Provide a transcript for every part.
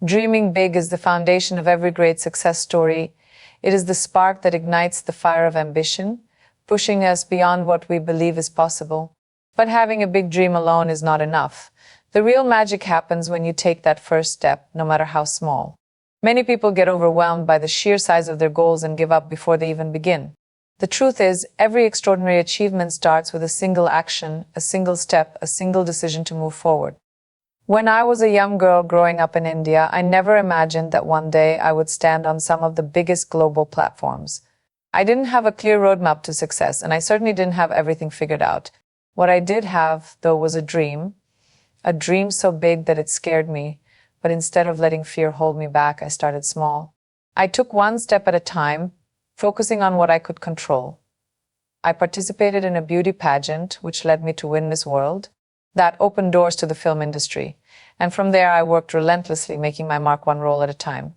Dreaming big is the foundation of every great success story. It is the spark that ignites the fire of ambition, pushing us beyond what we believe is possible. But having a big dream alone is not enough. The real magic happens when you take that first step, no matter how small. Many people get overwhelmed by the sheer size of their goals and give up before they even begin. The truth is, every extraordinary achievement starts with a single action, a single step, a single decision to move forward. When I was a young girl growing up in India, I never imagined that one day I would stand on some of the biggest global platforms. I didn't have a clear roadmap to success, and I certainly didn't have everything figured out. What I did have, though, was a dream so big that it scared me. But instead of letting fear hold me back, I started small. I took one step at a time, focusing on what I could control. I participated in a beauty pageant, which led me to win Miss World. That opened doors to the film industry. And from there, I worked relentlessly, making my mark one role at a time.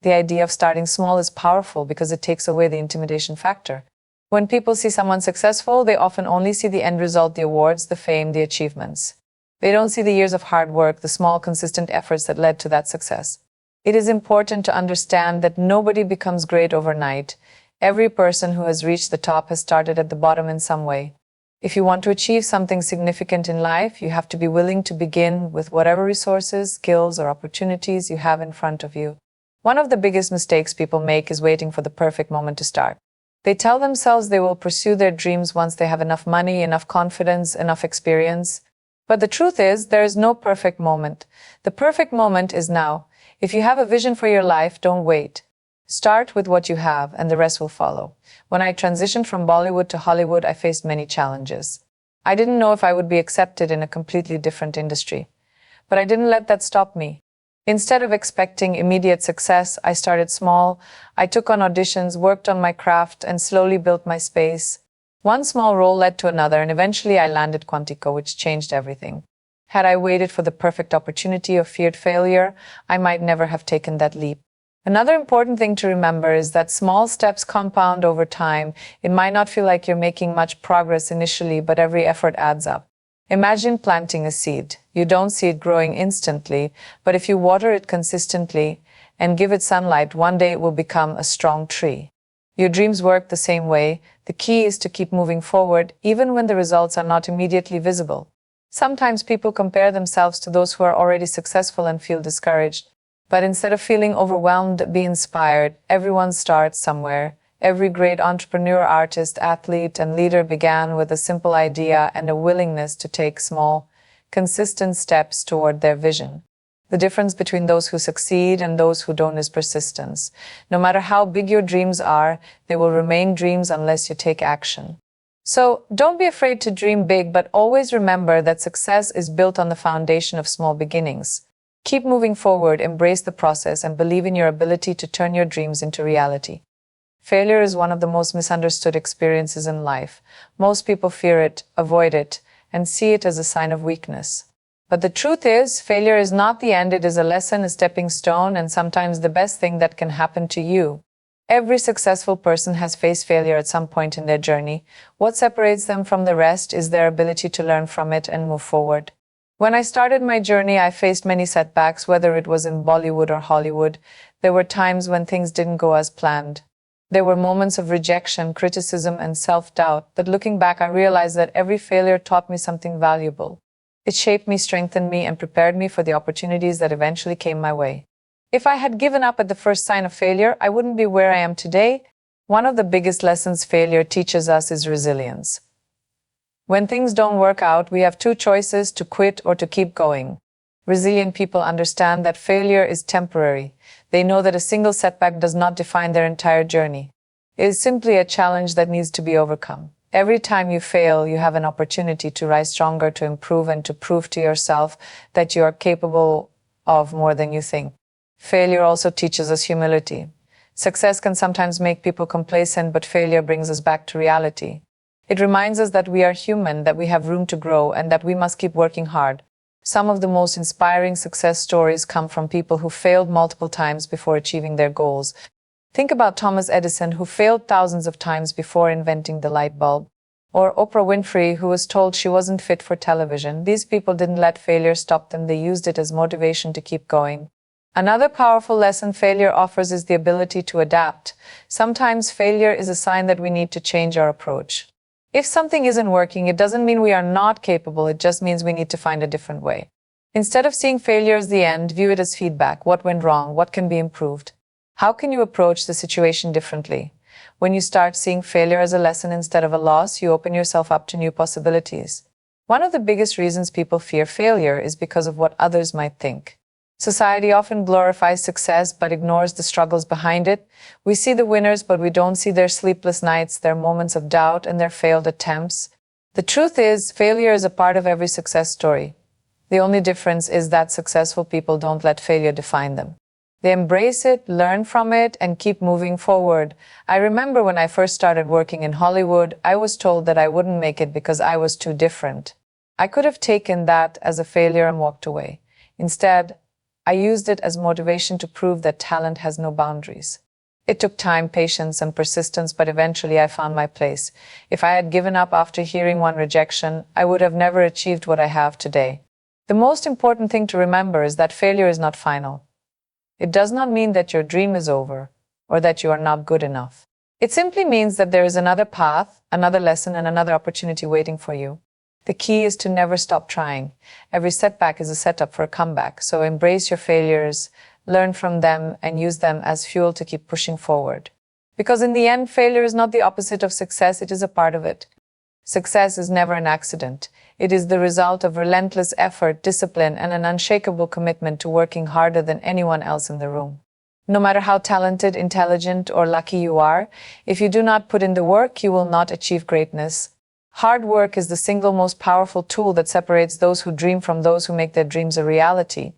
The idea of starting small is powerful because it takes away the intimidation factor. When people see someone successful, they often only see the end result, the awards, the fame, the achievements. They don't see the years of hard work, the small, consistent efforts that led to that success. It is important to understand that nobody becomes great overnight. Every person who has reached the top has started at the bottom in some way. If you want to achieve something significant in life, you have to be willing to begin with whatever resources, skills, or opportunities you have in front of you. One of the biggest mistakes people make is waiting for the perfect moment to start. They tell themselves they will pursue their dreams once they have enough money, enough confidence, enough experience. But the truth is, there is no perfect moment. The perfect moment is now. If you have a vision for your life, don't wait. Start with what you have, and the rest will follow. When I transitioned from Bollywood to Hollywood, I faced many challenges. I didn't know if I would be accepted in a completely different industry. But I didn't let that stop me. Instead of expecting immediate success, I started small. I took on auditions, worked on my craft, and slowly built my space. One small role led to another, and eventually I landed Quantico, which changed everything. Had I waited for the perfect opportunity or feared failure, I might never have taken that leap. Another important thing to remember is that small steps compound over time. It might not feel like you're making much progress initially, but every effort adds up. Imagine planting a seed. You don't see it growing instantly, but if you water it consistently and give it sunlight, one day it will become a strong tree. Your dreams work the same way. The key is to keep moving forward, even when the results are not immediately visible. Sometimes people compare themselves to those who are already successful and feel discouraged. But instead of feeling overwhelmed, be inspired. Everyone starts somewhere. Every great entrepreneur, artist, athlete, and leader began with a simple idea and a willingness to take small, consistent steps toward their vision. The difference between those who succeed and those who don't is persistence. No matter how big your dreams are, they will remain dreams unless you take action. So don't be afraid to dream big, but always remember that success is built on the foundation of small beginnings. Keep moving forward, embrace the process, and believe in your ability to turn your dreams into reality. Failure is one of the most misunderstood experiences in life. Most people fear it, avoid it, and see it as a sign of weakness. But the truth is, failure is not the end. It is a lesson, a stepping stone, and sometimes the best thing that can happen to you. Every successful person has faced failure at some point in their journey. What separates them from the rest is their ability to learn from it and move forward. When I started my journey, I faced many setbacks, whether it was in Bollywood or Hollywood. There were times when things didn't go as planned. There were moments of rejection, criticism, and self-doubt. But looking back, I realized that every failure taught me something valuable. It shaped me, strengthened me, and prepared me for the opportunities that eventually came my way. If I had given up at the first sign of failure, I wouldn't be where I am today. One of the biggest lessons failure teaches us is resilience. When things don't work out, we have two choices: to quit or to keep going. Resilient people understand that failure is temporary. They know that a single setback does not define their entire journey. It is simply a challenge that needs to be overcome. Every time you fail, you have an opportunity to rise stronger, to improve, and to prove to yourself that you are capable of more than you think. Failure also teaches us humility. Success can sometimes make people complacent, but failure brings us back to reality. It reminds us that we are human, that we have room to grow, and that we must keep working hard. Some of the most inspiring success stories come from people who failed multiple times before achieving their goals. Think about Thomas Edison, who failed thousands of times before inventing the light bulb. Or Oprah Winfrey, who was told she wasn't fit for television. These people didn't let failure stop them. They used it as motivation to keep going. Another powerful lesson failure offers is the ability to adapt. Sometimes failure is a sign that we need to change our approach. If something isn't working, it doesn't mean we are not capable, it just means we need to find a different way. Instead of seeing failure as the end, view it as feedback. What went wrong? What can be improved? How can you approach the situation differently? When you start seeing failure as a lesson instead of a loss, you open yourself up to new possibilities. One of the biggest reasons people fear failure is because of what others might think. Society often glorifies success but ignores the struggles behind it. We see the winners, but we don't see their sleepless nights, their moments of doubt, and their failed attempts. The truth is, failure is a part of every success story. The only difference is that successful people don't let failure define them. They embrace it, learn from it, and keep moving forward. I remember when I first started working in Hollywood, I was told that I wouldn't make it because I was too different. I could have taken that as a failure and walked away. Instead, I used it as motivation to prove that talent has no boundaries. It took time, patience, and persistence, but eventually I found my place. If I had given up after hearing one rejection, I would have never achieved what I have today. The most important thing to remember is that failure is not final. It does not mean that your dream is over or that you are not good enough. It simply means that there is another path, another lesson, and another opportunity waiting for you. The key is to never stop trying. Every setback is a setup for a comeback, so embrace your failures, learn from them, and use them as fuel to keep pushing forward. Because in the end, failure is not the opposite of success, it is a part of it. Success is never an accident. It is the result of relentless effort, discipline, and an unshakable commitment to working harder than anyone else in the room. No matter how talented, intelligent, or lucky you are, if you do not put in the work, you will not achieve greatness. Hard work is the single most powerful tool that separates those who dream from those who make their dreams a reality.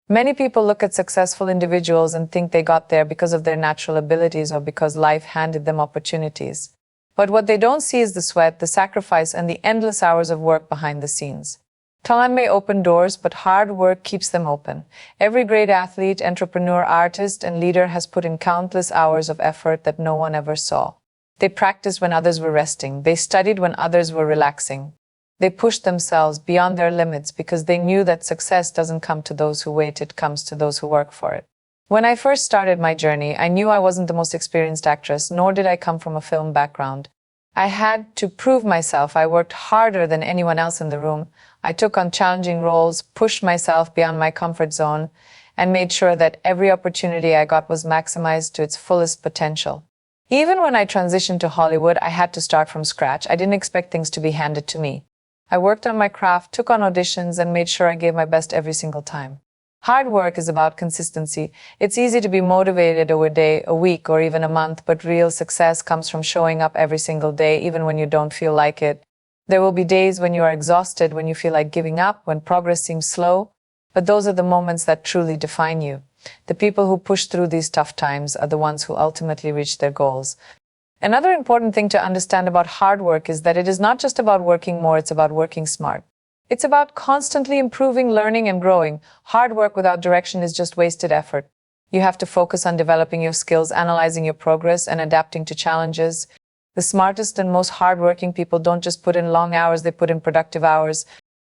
Many people look at successful individuals and think they got there because of their natural abilities or because life handed them opportunities. But what they don't see is the sweat, the sacrifice, and the endless hours of work behind the scenes. Talent may open doors, but hard work keeps them open. Every great athlete, entrepreneur, artist, and leader has put in countless hours of effort that no one ever saw. They practiced when others were resting. They studied when others were relaxing. They pushed themselves beyond their limits because they knew that success doesn't come to those who wait, it comes to those who work for it. When I first started my journey, I knew I wasn't the most experienced actress, nor did I come from a film background. I had to prove myself. I worked harder than anyone else in the room. I took on challenging roles, pushed myself beyond my comfort zone, and made sure that every opportunity I got was maximized to its fullest potential. Even when I transitioned to Hollywood, I had to start from scratch. I didn't expect things to be handed to me. I worked on my craft, took on auditions, and made sure I gave my best every single time. Hard work is about consistency. It's easy to be motivated over a day, a week, or even a month, but real success comes from showing up every single day, even when you don't feel like it. There will be days when you are exhausted, when you feel like giving up, when progress seems slow, but those are the moments that truly define you. The people who push through these tough times are the ones who ultimately reach their goals. Another important thing to understand about hard work is that it is not just about working more, it's about working smart. It's about constantly improving, learning, and growing. Hard work without direction is just wasted effort. You have to focus on developing your skills, analyzing your progress, and adapting to challenges. The smartest and most hardworking people don't just put in long hours, they put in productive hours.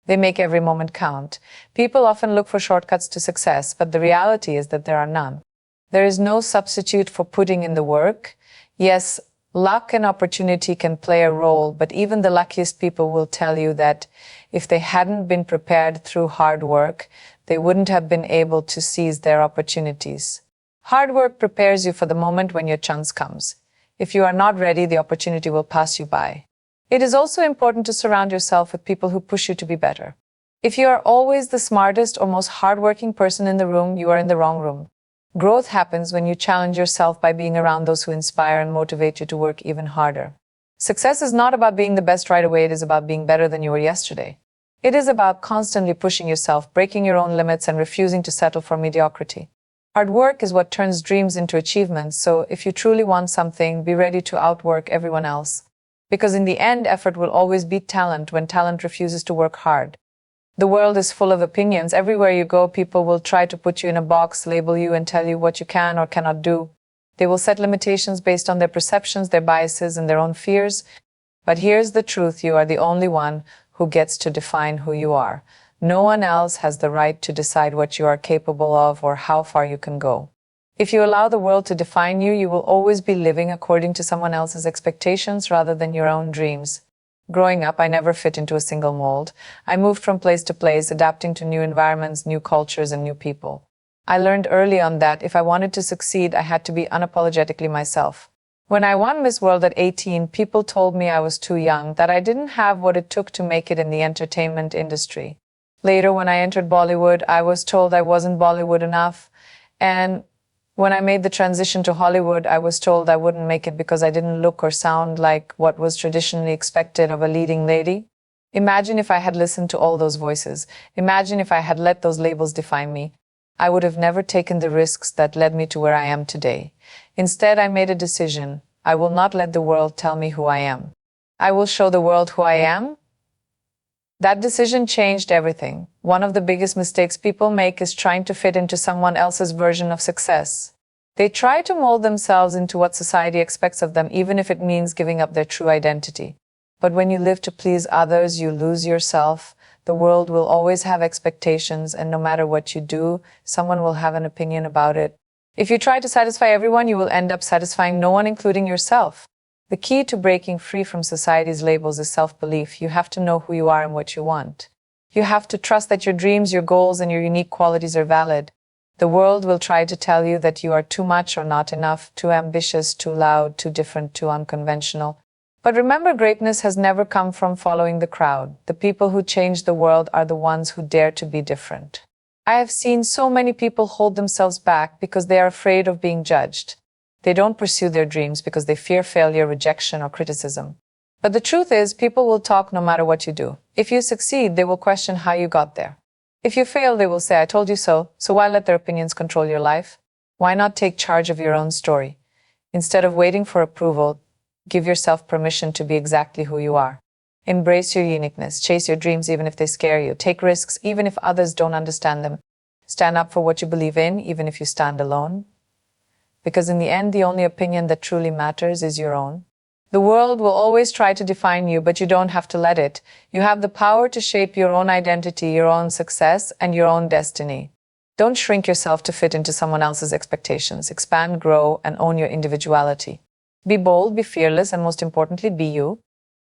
They make every moment count. People often look for shortcuts to success, but the reality is that there are none. There is no substitute for putting in the work. Yes, luck and opportunity can play a role, but even the luckiest people will tell you that if they hadn't been prepared through hard work, they wouldn't have been able to seize their opportunities. Hard work prepares you for the moment when your chance comes. If you are not ready, the opportunity will pass you by. It is also important to surround yourself with people who push you to be better. If you are always the smartest or most hardworking person in the room, you are in the wrong room. Growth happens when you challenge yourself by being around those who inspire and motivate you to work even harder. Success is not about being the best right away, it is about being better than you were yesterday. It is about constantly pushing yourself, breaking your own limits, and refusing to settle for mediocrity. Hard work is what turns dreams into achievements, so if you truly want something, be ready to outwork everyone else. Because in the end, effort will always beat talent when talent refuses to work hard. The world is full of opinions. Everywhere you go, people will try to put you in a box, label you, and tell you what you can or cannot do. They will set limitations based on their perceptions, their biases, and their own fears. But here's the truth, you are the only one who gets to define who you are. No one else has the right to decide what you are capable of or how far you can go. If you allow the world to define you, you will always be living according to someone else's expectations rather than your own dreams. Growing up, I never fit into a single mold. I moved from place to place, adapting to new environments, new cultures, and new people. I learned early on that if I wanted to succeed, I had to be unapologetically myself. When I won Miss World at 18, people told me I was too young, that I didn't have what it took to make it in the entertainment industry. Later, when I entered Bollywood, I was told I wasn't Bollywood enough. And when I made the transition to Hollywood, I was told I wouldn't make it because I didn't look or sound like what was traditionally expected of a leading lady. Imagine if I had listened to all those voices. Imagine if I had let those labels define me. I would have never taken the risks that led me to where I am today. Instead, I made a decision. I will not let the world tell me who I am. I will show the world who I am. That decision changed everything. One of the biggest mistakes people make is trying to fit into someone else's version of success. They try to mold themselves into what society expects of them, even if it means giving up their true identity. But when you live to please others, you lose yourself. The world will always have expectations, and no matter what you do, someone will have an opinion about it. If you try to satisfy everyone, you will end up satisfying no one, including yourself. The key to breaking free from society's labels is self-belief. You have to know who you are and what you want. You have to trust that your dreams, your goals, and your unique qualities are valid. The world will try to tell you that you are too much or not enough, too ambitious, too loud, too different, too unconventional. But remember, greatness has never come from following the crowd. The people who change the world are the ones who dare to be different. I have seen so many people hold themselves back because they are afraid of being judged. They don't pursue their dreams because they fear failure, rejection, or criticism. But the truth is, people will talk no matter what you do. If you succeed, they will question how you got there. If you fail, they will say, I told you so. So why let their opinions control your life? Why not take charge of your own story? Instead of waiting for approval, give yourself permission to be exactly who you are. Embrace your uniqueness. Chase your dreams even if they scare you. Take risks even if others don't understand them. Stand up for what you believe in, even if you stand alone. Because in the end, the only opinion that truly matters is your own. The world will always try to define you, but you don't have to let it. You have the power to shape your own identity, your own success, and your own destiny. Don't shrink yourself to fit into someone else's expectations. Expand, grow, and own your individuality. Be bold, be fearless, and most importantly, be you.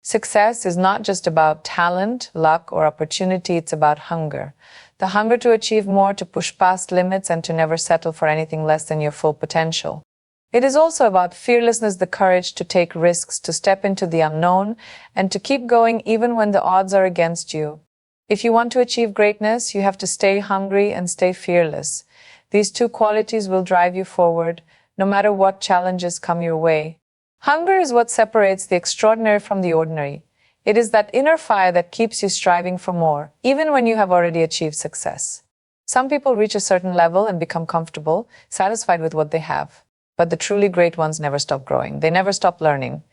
Success is not just about talent, luck, or opportunity. It's about hunger. The hunger to achieve more, to push past limits, and to never settle for anything less than your full potential. It is also about fearlessness, the courage to take risks, to step into the unknown, and to keep going even when the odds are against you. If you want to achieve greatness, you have to stay hungry and stay fearless. These two qualities will drive you forward, no matter what challenges come your way. Hunger is what separates the extraordinary from the ordinary. It is that inner fire that keeps you striving for more, even when you have already achieved success. Some people reach a certain level and become comfortable, satisfied with what they have. But the truly great ones never stop growing. They never stop learning.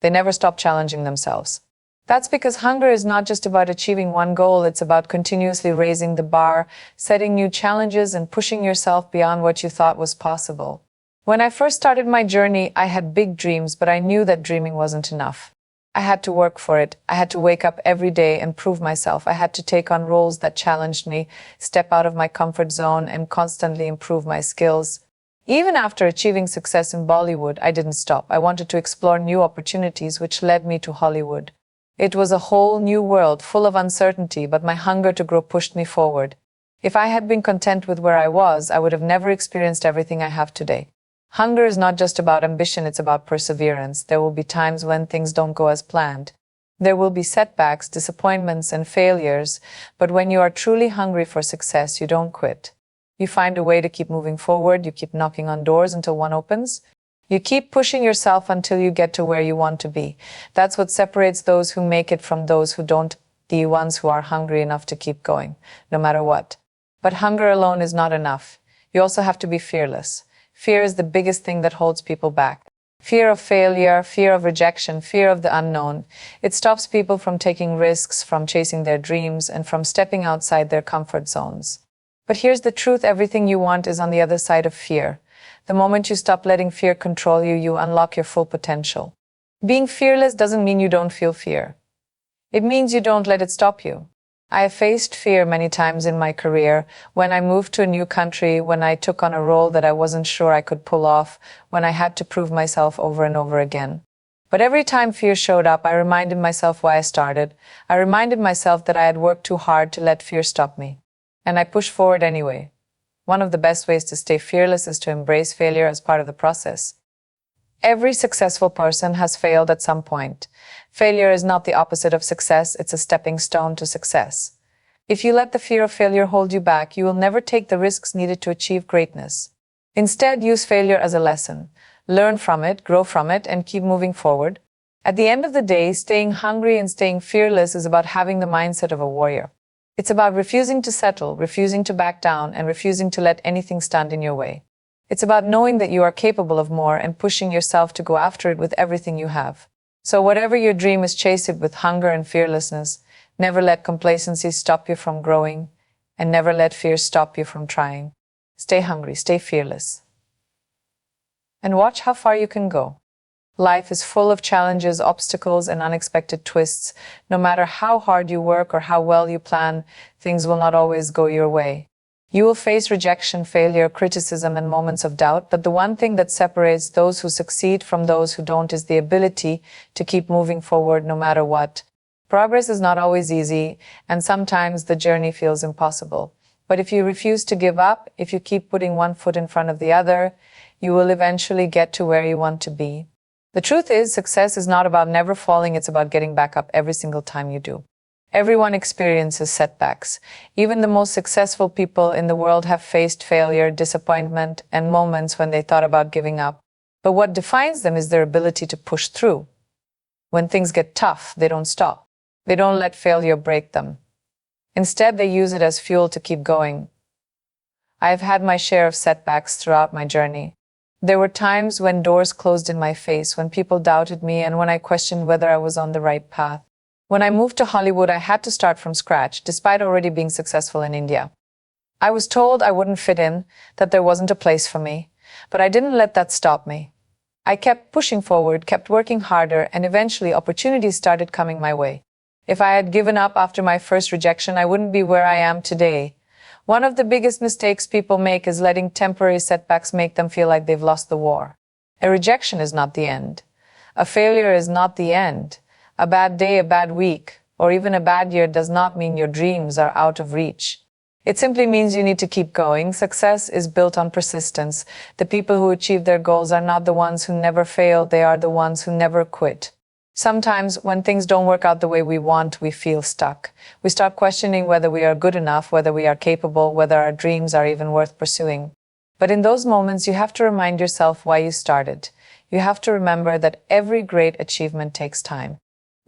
They never stop challenging themselves. That's because hunger is not just about achieving one goal. It's about continuously raising the bar, setting new challenges, and pushing yourself beyond what you thought was possible. When I first started my journey, I had big dreams, but I knew that dreaming wasn't enough. I had to work for it. I had to wake up every day and prove myself. I had to take on roles that challenged me, step out of my comfort zone, and constantly improve my skills. Even after achieving success in Bollywood, I didn't stop. I wanted to explore new opportunities, which led me to Hollywood. It was a whole new world, full of uncertainty, but my hunger to grow pushed me forward. If I had been content with where I was, I would have never experienced everything I have today. Hunger is not just about ambition, it's about perseverance. There will be times when things don't go as planned. There will be setbacks, disappointments, and failures, but when you are truly hungry for success, you don't quit. You find a way to keep moving forward. You keep knocking on doors until one opens. You keep pushing yourself until you get to where you want to be. That's what separates those who make it from those who don't, the ones who are hungry enough to keep going, no matter what. But hunger alone is not enough. You also have to be fearless. Fear is the biggest thing that holds people back. Fear of failure, fear of rejection, fear of the unknown. It stops people from taking risks, from chasing their dreams, and from stepping outside their comfort zones. But here's the truth, everything you want is on the other side of fear. The moment you stop letting fear control you, you unlock your full potential. Being fearless doesn't mean you don't feel fear. It means you don't let it stop you. I have faced fear many times in my career, when I moved to a new country, when I took on a role that I wasn't sure I could pull off, when I had to prove myself over and over again. But every time fear showed up, I reminded myself why I started. I reminded myself that I had worked too hard to let fear stop me. And I pushed forward anyway. One of the best ways to stay fearless is to embrace failure as part of the process. Every successful person has failed at some point. Failure is not the opposite of success, it's a stepping stone to success. If you let the fear of failure hold you back, you will never take the risks needed to achieve greatness. Instead, use failure as a lesson. Learn from it, grow from it, and keep moving forward. At the end of the day, staying hungry and staying fearless is about having the mindset of a warrior. It's about refusing to settle, refusing to back down, and refusing to let anything stand in your way. It's about knowing that you are capable of more and pushing yourself to go after it with everything you have. So whatever your dream is, chase it with hunger and fearlessness. Never let complacency stop you from growing, and never let fear stop you from trying. Stay hungry, stay fearless, and watch how far you can go. Life is full of challenges, obstacles, and unexpected twists. No matter how hard you work or how well you plan, things will not always go your way. You will face rejection, failure, criticism, and moments of doubt, but the one thing that separates those who succeed from those who don't is the ability to keep moving forward no matter what. Progress is not always easy, and sometimes the journey feels impossible. But if you refuse to give up, if you keep putting one foot in front of the other, you will eventually get to where you want to be. The truth is, success is not about never falling, it's about getting back up every single time you do. Everyone experiences setbacks. Even the most successful people in the world have faced failure, disappointment, and moments when they thought about giving up. But what defines them is their ability to push through. When things get tough, they don't stop. They don't let failure break them. Instead, they use it as fuel to keep going. I have had my share of setbacks throughout my journey. There were times when doors closed in my face, when people doubted me, and when I questioned whether I was on the right path. When I moved to Hollywood, I had to start from scratch, despite already being successful in India. I was told I wouldn't fit in, that there wasn't a place for me, but I didn't let that stop me. I kept pushing forward, kept working harder, and eventually opportunities started coming my way. If I had given up after my first rejection, I wouldn't be where I am today. One of the biggest mistakes people make is letting temporary setbacks make them feel like they've lost the war. A rejection is not the end. A failure is not the end. A bad day, a bad week, or even a bad year does not mean your dreams are out of reach. It simply means you need to keep going. Success is built on persistence. The people who achieve their goals are not the ones who never fail, they are the ones who never quit. Sometimes, when things don't work out the way we want, we feel stuck. We start questioning whether we are good enough, whether we are capable, whether our dreams are even worth pursuing. But in those moments, you have to remind yourself why you started. You have to remember that every great achievement takes time.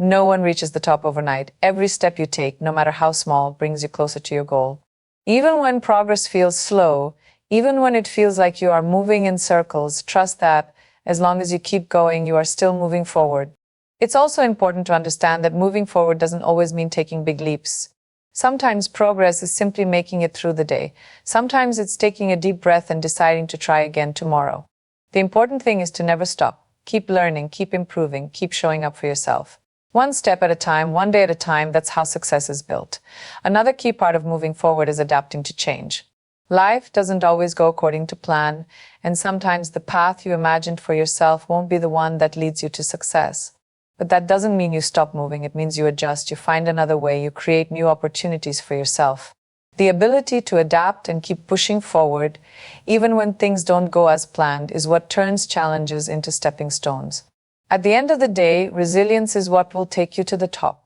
No one reaches the top overnight. Every step you take, no matter how small, brings you closer to your goal. Even when progress feels slow, even when it feels like you are moving in circles, trust that, as long as you keep going, you are still moving forward. It's also important to understand that moving forward doesn't always mean taking big leaps. Sometimes progress is simply making it through the day. Sometimes it's taking a deep breath and deciding to try again tomorrow. The important thing is to never stop. Keep learning, keep improving, keep showing up for yourself. One step at a time, one day at a time, that's how success is built. Another key part of moving forward is adapting to change. Life doesn't always go according to plan, and sometimes the path you imagined for yourself won't be the one that leads you to success. But that doesn't mean you stop moving. It means you adjust, you find another way, you create new opportunities for yourself. The ability to adapt and keep pushing forward, even when things don't go as planned, is what turns challenges into stepping stones. At the end of the day, resilience is what will take you to the top.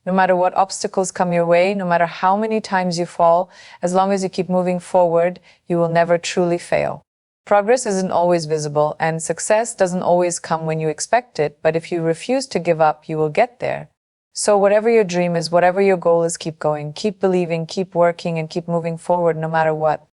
No matter what obstacles come your way, no matter how many times you fall, as long as you keep moving forward, you will never truly fail. Progress isn't always visible, and success doesn't always come when you expect it, but if you refuse to give up, you will get there. So whatever your dream is, whatever your goal is, keep going, keep believing, keep working, and keep moving forward no matter what.